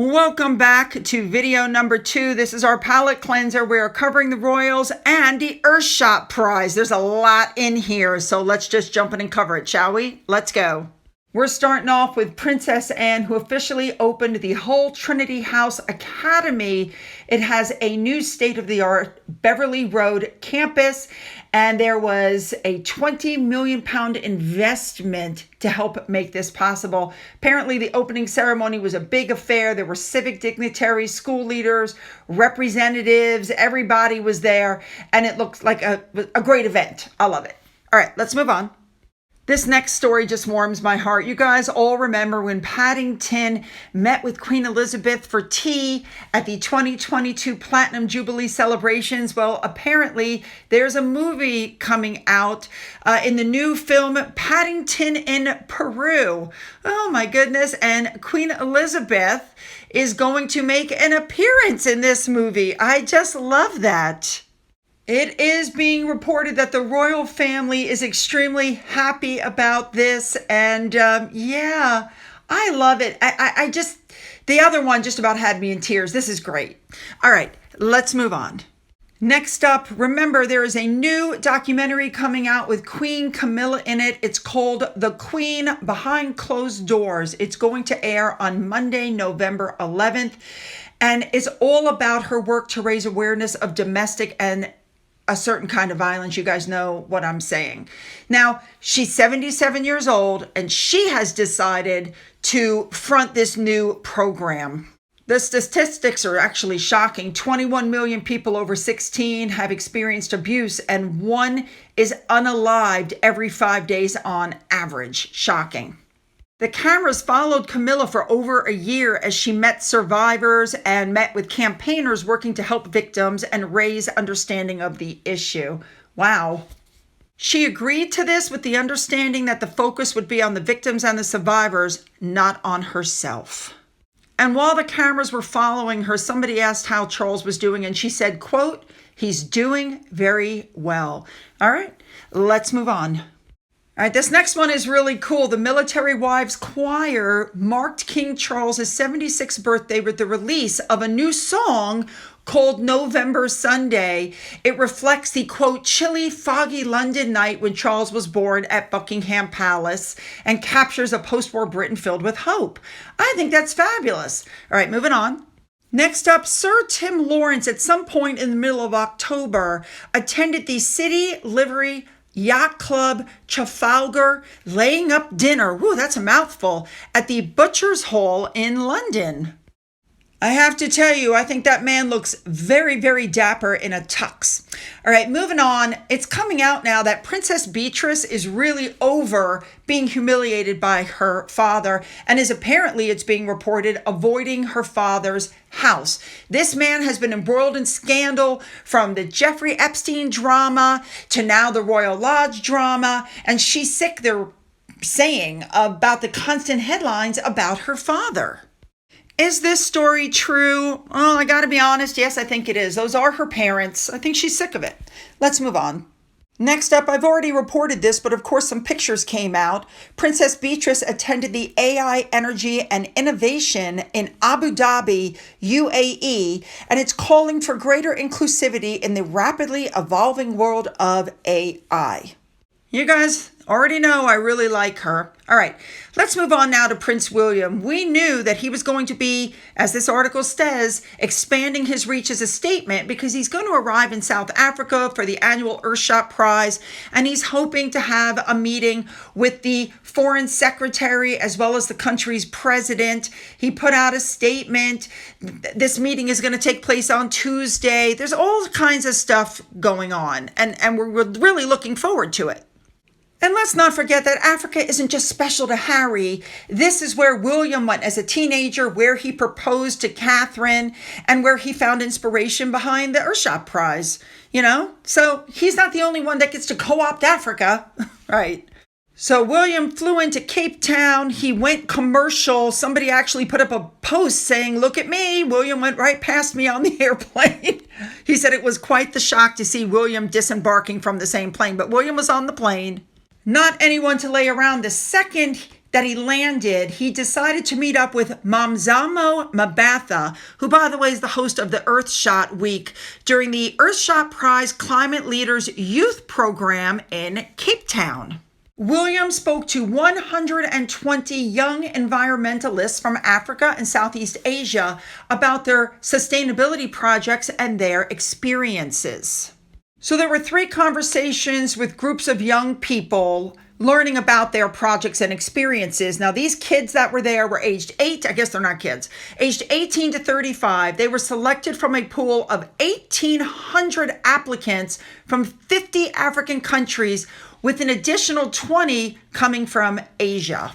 Welcome back to video number 2. This is our palette cleanser. We are covering the Royals and the Earthshot prize. There's a lot in here, so let's just jump in and cover it, shall we? Let's go. We're starting off with Princess Anne, who officially opened the whole Trinity House Academy. It has a new state-of-the-art Beverly Road campus, and there was a £20 million investment to help make this possible. Apparently, the opening ceremony was a big affair. There were civic dignitaries, school leaders, representatives, everybody was there, and it looked like a great event. I love it. All right, let's move on. This next story just warms my heart. You guys all remember when Paddington met with Queen Elizabeth for tea at the 2022 Platinum Jubilee celebrations. Well, apparently there's a movie coming out in the new film Paddington in Peru. Oh my goodness. And Queen Elizabeth is going to make an appearance in this movie. I just love that. It is being reported that the royal family is extremely happy about this. And yeah, I love it. I just, the other one just about had me in tears. This is great. All right, let's move on. Next up, remember there is a new documentary coming out with Queen Camilla in it. It's called The Queen Behind Closed Doors. It's going to air on Monday, November 11th. And it's all about her work to raise awareness of domestic and a certain kind of violence. You guys know what I'm saying. Now, she's 77 years old and she has decided to front this new program. The statistics are actually shocking. 21 million people over 16 have experienced abuse and one is unalived every 5 days on average. Shocking. The cameras followed Camilla for over a year as she met survivors and met with campaigners working to help victims and raise understanding of the issue. Wow. She agreed to this with the understanding that the focus would be on the victims and the survivors, not on herself. And while the cameras were following her, somebody asked how Charles was doing, and she said, quote, "He's doing very well." All right, let's move on. All right, this next one is really cool. The Military Wives Choir marked King Charles' 76th birthday with the release of a new song called November Sunday. It reflects the, quote, chilly, foggy London night when Charles was born at Buckingham Palace and captures a post-war Britain filled with hope. I think that's fabulous. All right, moving on. Next up, Sir Tim Lawrence, at some point in the middle of October, attended the City Livery Yacht Club Trafalgar laying up dinner, woo, that's a mouthful, at the Butcher's Hall in London. I have to tell you, I think that man looks very, very dapper in a tux. All right, moving on. It's coming out now that Princess Beatrice is really over being humiliated by her father and is apparently, it's being reported, avoiding her father's house. This man has been embroiled in scandal from the Jeffrey Epstein drama to now the Royal Lodge drama, and she's sick, they're saying, about the constant headlines about her father. Is this story true? Oh, I gotta be honest. Yes, I think it is. Those are her parents. I think she's sick of it. Let's move on. Next up, I've already reported this, but of course some pictures came out. Princess Beatrice attended the AI Energy and Innovation in Abu Dhabi, UAE, and it's calling for greater inclusivity in the rapidly evolving world of AI. You guys already know I really like her. All right, let's move on now to Prince William. We knew that he was going to be, as this article says, expanding his reach as a statement because he's going to arrive in South Africa for the annual Earthshot prize, and he's hoping to have a meeting with the foreign secretary as well as the country's president. He put out a statement. This meeting is going to take place on Tuesday. There's all kinds of stuff going on, and we're really looking forward to it. And let's not forget that Africa isn't just special to Harry. This is where William went as a teenager, where he proposed to Catherine, and where he found inspiration behind the Earthshot prize, you know? So he's not the only one that gets to co-opt Africa, right? So William flew into Cape Town. He went commercial. Somebody actually put up a post saying, "Look at me. William went right past me on the airplane." He said it was quite the shock to see William disembarking from the same plane, but William was on the plane. Not anyone to lay around. The second that he landed, he decided to meet up with Mamzamo Mabatha, who, by the way, is the host of the Earthshot Week during the Earthshot Prize Climate Leaders Youth Program in Cape Town. William spoke to 120 young environmentalists from Africa and Southeast Asia about their sustainability projects and their experiences. So there were 3 conversations with groups of young people learning about their projects and experiences. Now, these kids that were there were aged 8, I guess they're not kids, aged 18 to 35. They were selected from a pool of 1,800 applicants from 50 African countries, with an additional 20 coming from Asia.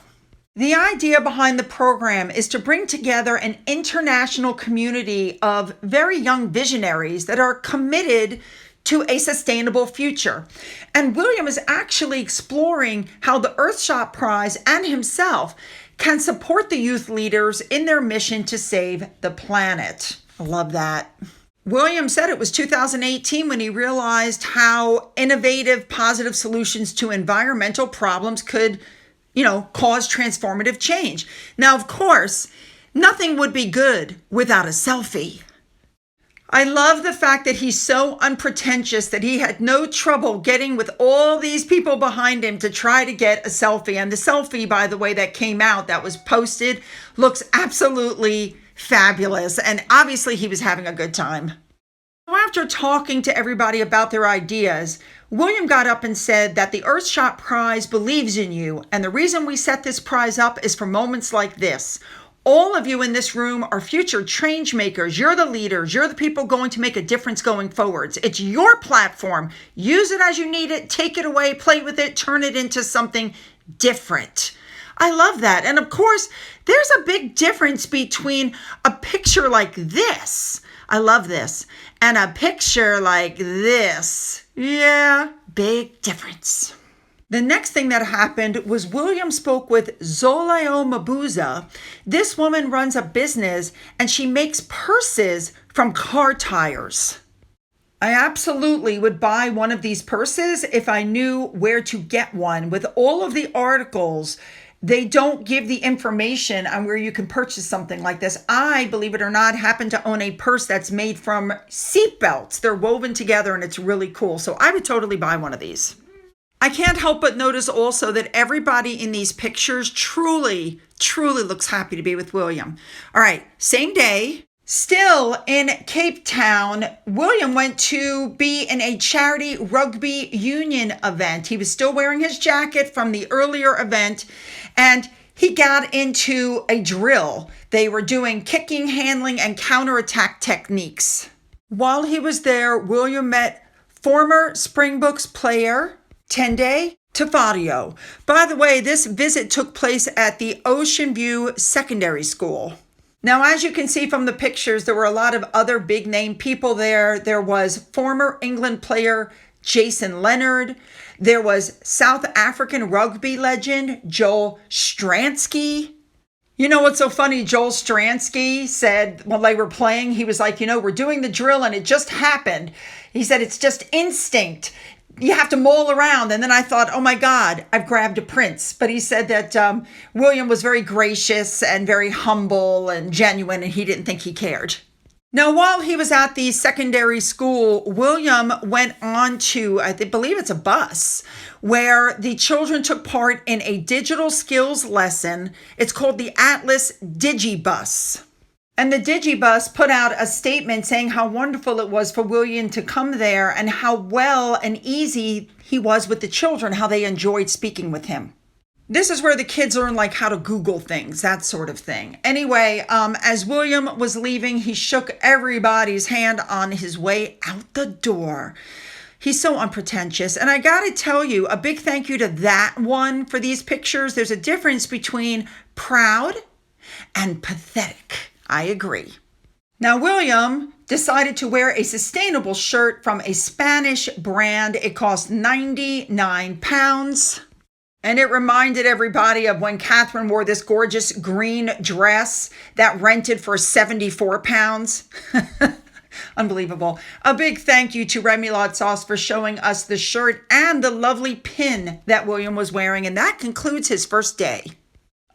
The idea behind the program is to bring together an international community of very young visionaries that are committed to a sustainable future. And William is actually exploring how the Earthshot Prize and himself can support the youth leaders in their mission to save the planet. I love that. William said it was 2018 when he realized how innovative, positive solutions to environmental problems could, cause transformative change. Now, of course, nothing would be good without a selfie. I love the fact that he's so unpretentious that he had no trouble getting with all these people behind him to try to get a selfie. And the selfie, by the way, that came out, that was posted, looks absolutely fabulous. And obviously he was having a good time. After talking to everybody about their ideas, William got up and said that the Earthshot Prize believes in you. And the reason we set this prize up is for moments like this. All of you in this room are future change makers. You're the leaders. You're the people going to make a difference going forwards. It's your platform. Use it as you need it. Take it away, play with it, turn it into something different. I love that. And of course, there's a big difference between a picture like this. I love this. And a picture like this. Yeah, big difference. The next thing that happened was William spoke with Zoleo Mabuza. This woman runs a business and she makes purses from car tires. I absolutely would buy one of these purses if I knew where to get one. With all of the articles, they don't give the information on where you can purchase something like this. I, believe it or not, happen to own a purse that's made from seat belts. They're woven together and it's really cool. So I would totally buy one of these. I can't help but notice also that everybody in these pictures truly looks happy to be with William. All right, same day, still in Cape Town, William went to be in a charity rugby union event. He was still wearing his jacket from the earlier event, and he got into a drill. They were doing kicking, handling, and counterattack techniques. While he was there, William met former Springboks player Tende Tafario. By the way, this visit took place at the Ocean View Secondary School. Now, as you can see from the pictures, there were a lot of other big name people there. There was former England player Jason Leonard. There was South African rugby legend Joel Stransky. You know what's so funny? Joel Stransky said while they were playing, he was like, we're doing the drill and it just happened. He said, it's just instinct. You have to mull around. And then I thought, oh my God, I've grabbed a prince. But he said that William was very gracious and very humble and genuine, and he didn't think he cared. Now, while he was at the secondary school, William went on to, I believe it's a bus, where the children took part in a digital skills lesson. It's called the Atlas Digibus. And the Digibus put out a statement saying how wonderful it was for William to come there and how well and easy he was with the children, how they enjoyed speaking with him. This is where the kids learn like how to Google things, that sort of thing. Anyway, as William was leaving, he shook everybody's hand on his way out the door. He's so unpretentious. And I got to tell you, a big thank you to that one for these pictures. There's a difference between proud and pathetic. I agree. Now, William decided to wear a sustainable shirt from a Spanish brand. It cost 99 pounds. And it reminded everybody of when Catherine wore this gorgeous green dress that rented for 74 pounds. Unbelievable. A big thank you to Remoulade Sauce for showing us the shirt and the lovely pin that William was wearing. And that concludes his first day.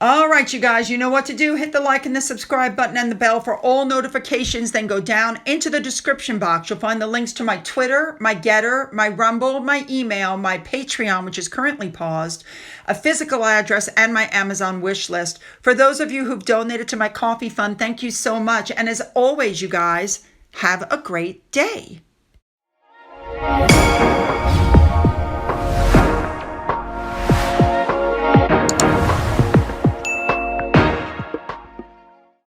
All right, you guys, you know what to do. Hit the like and the subscribe button and the bell for all notifications. Then go down into the description box. You'll find the links to my Twitter, my Gettr, my Rumble, my email, my Patreon, which is currently paused, a physical address, and my Amazon wish list. For those of you who've donated to my coffee fund, thank you so much. And as always, you guys, have a great day.